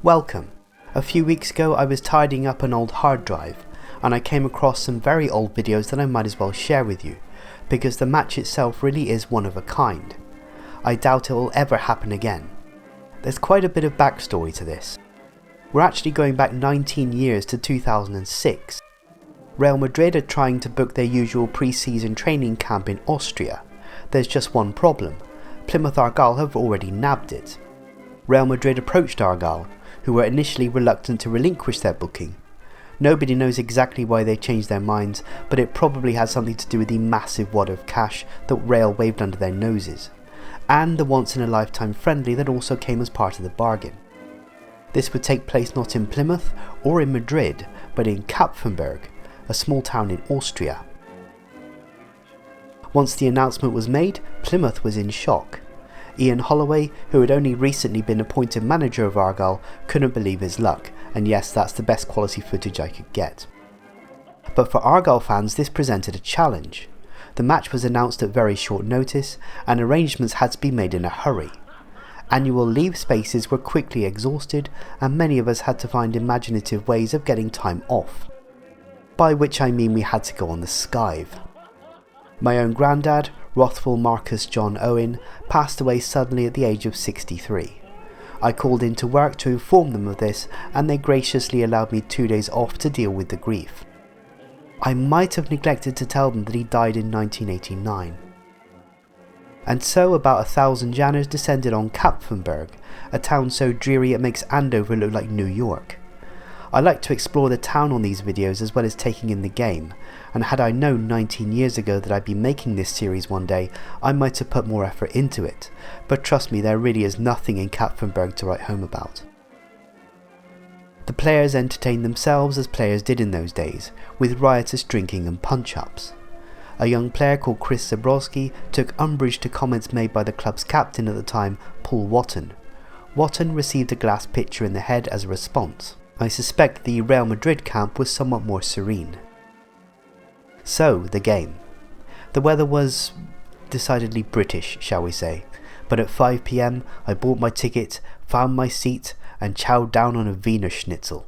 Welcome. A few weeks ago I was tidying up an old hard drive and I came across some very old videos that I might as well share with you, because the match itself really is one of a kind. I doubt it will ever happen again. There's quite a bit of backstory to this. We're actually going back 19 years to 2006. Real Madrid are trying to book their usual pre-season training camp in Austria. There's just one problem. Plymouth Argyle have already nabbed it. Real Madrid approached Argyle, who were initially reluctant to relinquish their booking. Nobody knows exactly why they changed their minds, but it probably had something to do with the massive wad of cash that Real waved under their noses, and the once-in-a-lifetime friendly that also came as part of the bargain. This would take place not in Plymouth or in Madrid, but in Kapfenberg, a small town in Austria. Once the announcement was made, Plymouth was in shock. Ian Holloway, who had only recently been appointed manager of Argyle, couldn't believe his luck, and yes, that's the best quality footage I could get. But for Argyle fans, this presented a challenge. The match was announced at very short notice, and arrangements had to be made in a hurry. Annual leave spaces were quickly exhausted, and many of us had to find imaginative ways of getting time off. By which I mean we had to go on the skive. My own granddad, Wrathful Marcus John Owen, passed away suddenly at the age of 63. I called into work to inform them of this, and they graciously allowed me 2 days off to deal with the grief. I might have neglected to tell them that he died in 1989. And so about 1,000 Janners descended on Kapfenberg, a town so dreary it makes Andover look like New York. I like to explore the town on these videos as well as taking in the game, and had I known 19 years ago that I'd be making this series one day, I might have put more effort into it, but trust me, there really is nothing in Kapfenberg to write home about. The players entertained themselves as players did in those days, with riotous drinking and punch-ups. A young player called Chris Zabrowski took umbrage to comments made by the club's captain at the time, Paul Wotton. Wotton received a glass pitcher in the head as a response. I suspect the Real Madrid camp was somewhat more serene. So, the game. The weather was decidedly British, shall we say, but at 5 PM I bought my ticket, found my seat and chowed down on a Wiener Schnitzel.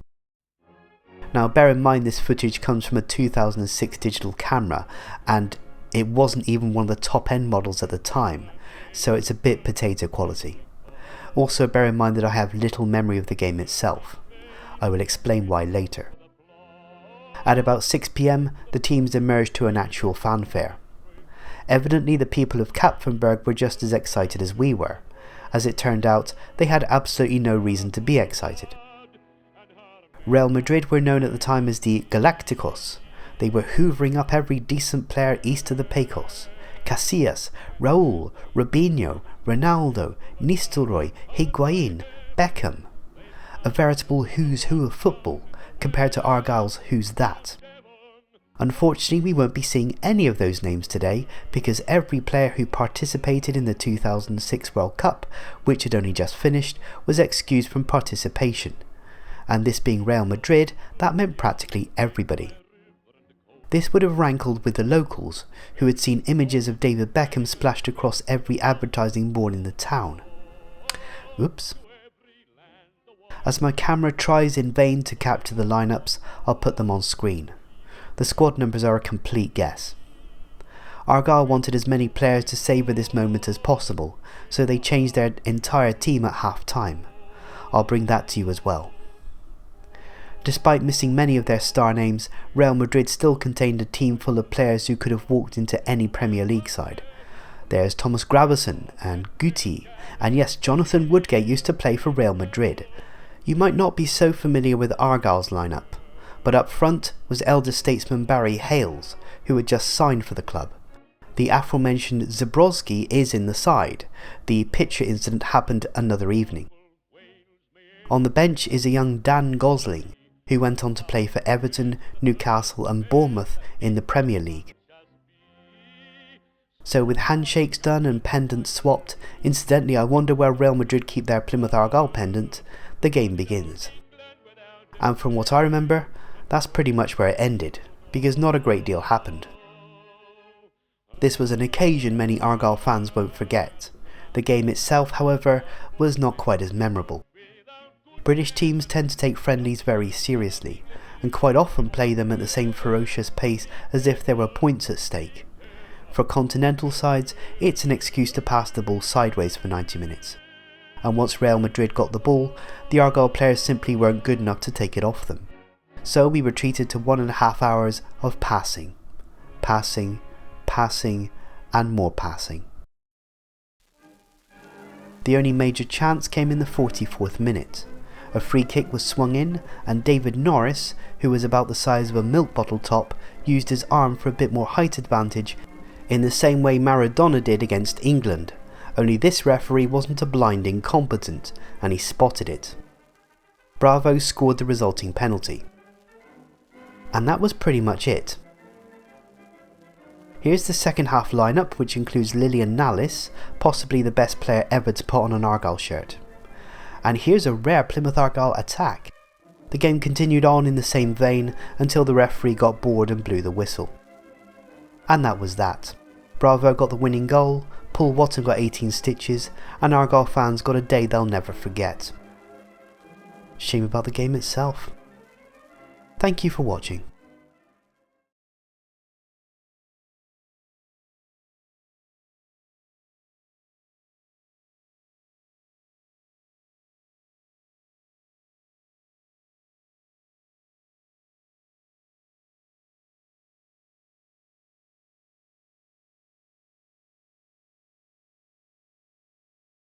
Now bear in mind this footage comes from a 2006 digital camera, and it wasn't even one of the top end models at the time, so it's a bit potato quality. Also bear in mind that I have little memory of the game itself. I will explain why later. At about 6 PM, the teams emerged to an actual fanfare. Evidently the people of Kapfenberg were just as excited as we were. As it turned out, they had absolutely no reason to be excited. Real Madrid were known at the time as the Galacticos. They were hoovering up every decent player east of the Pecos. Casillas, Raúl, Robinho, Ronaldo, Nistelrooy, Higuaín, Beckham. A veritable who's who of football, compared to Argyle's who's that. Unfortunately, we won't be seeing any of those names today, because every player who participated in the 2006 World Cup, which had only just finished, was excused from participation. And this being Real Madrid, that meant practically everybody. This would have rankled with the locals, who had seen images of David Beckham splashed across every advertising board in the town. Oops. As my camera tries in vain to capture the lineups, I'll put them on screen. The squad numbers are a complete guess. Argyle wanted as many players to savour this moment as possible, so they changed their entire team at half time. I'll bring that to you as well. Despite missing many of their star names, Real Madrid still contained a team full of players who could have walked into any Premier League side. There's Thomas Gravesen and Guti, and yes, Jonathan Woodgate used to play for Real Madrid. You might not be so familiar with Argyle's lineup, but up front was elder statesman Barry Hales, who had just signed for the club. The aforementioned Zabrowski is in the side. The pitcher incident happened another evening. On the bench is a young Dan Gosling, who went on to play for Everton, Newcastle and Bournemouth in the Premier League. So with handshakes done and pendants swapped, incidentally I wonder where Real Madrid keep their Plymouth Argyle pendant, the game begins. And from what I remember, that's pretty much where it ended, because not a great deal happened. This was an occasion many Argyle fans won't forget. The game itself, however, was not quite as memorable. British teams tend to take friendlies very seriously, and quite often play them at the same ferocious pace as if there were points at stake. For continental sides, it's an excuse to pass the ball sideways for 90 minutes. And once Real Madrid got the ball, the Argyle players simply weren't good enough to take it off them. So we retreated to 1.5 hours of passing, passing, passing, and more passing. The only major chance came in the 44th minute. A free kick was swung in, and David Norris, who was about the size of a milk bottle top, used his arm for a bit more height advantage in the same way Maradona did against England, only this referee wasn't a blind incompetent, and he spotted it. Bravo scored the resulting penalty. And that was pretty much it. Here's the second half lineup, which includes Lilian Nallis, possibly the best player ever to put on an Argyle shirt. And here's a rare Plymouth Argyle attack. The game continued on in the same vein until the referee got bored and blew the whistle. And that was that. Bravo got the winning goal, Paul Watson got 18 stitches, and Argyle fans got a day they'll never forget. Shame about the game itself. Thank you for watching.